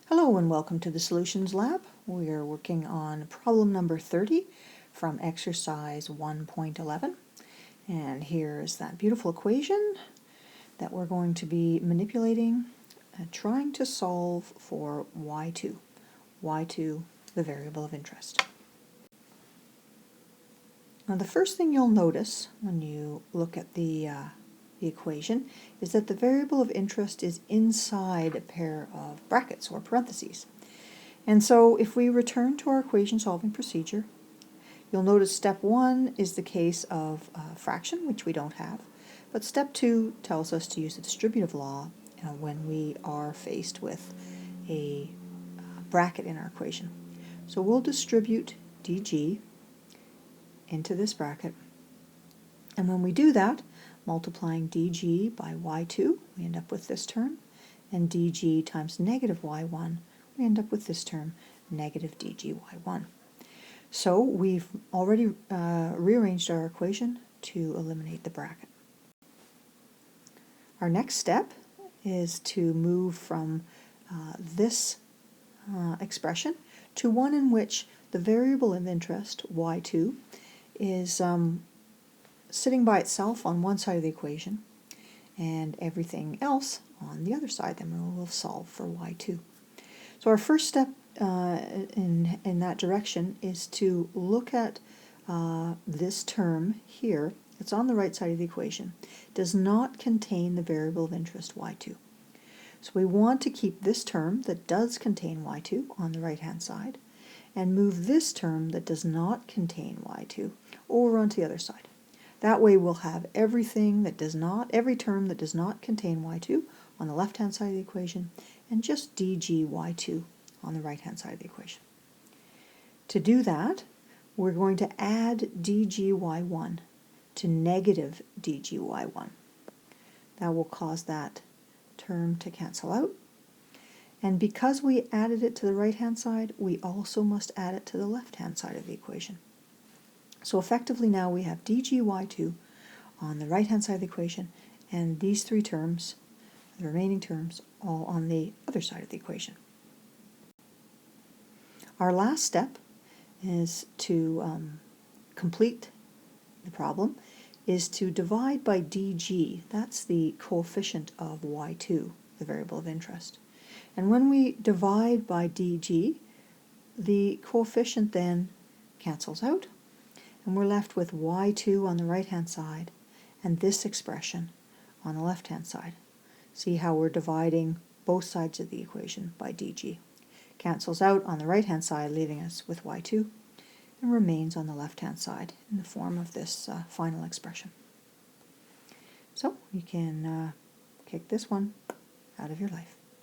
Hello and welcome to the Solutions Lab. We are working on problem number 30 from exercise 1.11. And here's that beautiful equation that we're going to be manipulating, trying to solve for y2. y2, the variable of interest. Now the first thing you'll notice when you look at the equation is that the variable of interest is inside a pair of brackets or parentheses. And so if we return to our equation solving procedure, you'll notice step 1 is the case of a fraction, which we don't have, but step 2 tells us to use the distributive law when we are faced with a bracket in our equation. So we'll distribute dg into this bracket, and when we do that, multiplying dg by y2, we end up with this term, and dg times negative y1, we end up with this term, negative dg y1. So we've already rearranged our equation to eliminate the bracket. Our next step is to move from this expression to one in which the variable of interest, y2, is sitting by itself on one side of the equation and everything else on the other side. Then we'll solve for y2. So our first step in that direction is to look at this term here. It's on the right side of the equation. It does not contain the variable of interest y2. So we want to keep this term that does contain y2 on the right hand side and move this term that does not contain y2 over onto the other side. That way we'll have every term that does not contain y2 on the left-hand side of the equation and just dg y2 on the right-hand side of the equation. To do that, we're going to add dg y1 to negative dg y1. That will cause that term to cancel out. And because we added it to the right-hand side, we also must add it to the left-hand side of the equation. So effectively now we have dg y2 on the right-hand side of the equation and these three terms, the remaining terms, all on the other side of the equation. Our last step is to complete the problem, is to divide by dg. That's the coefficient of y2, the variable of interest. And when we divide by dg, the coefficient then cancels out, and we're left with y2 on the right-hand side and this expression on the left-hand side. See how we're dividing both sides of the equation by dg. Cancels out on the right-hand side, leaving us with y2, and remains on the left-hand side in the form of this final expression. So you can kick this one out of your life.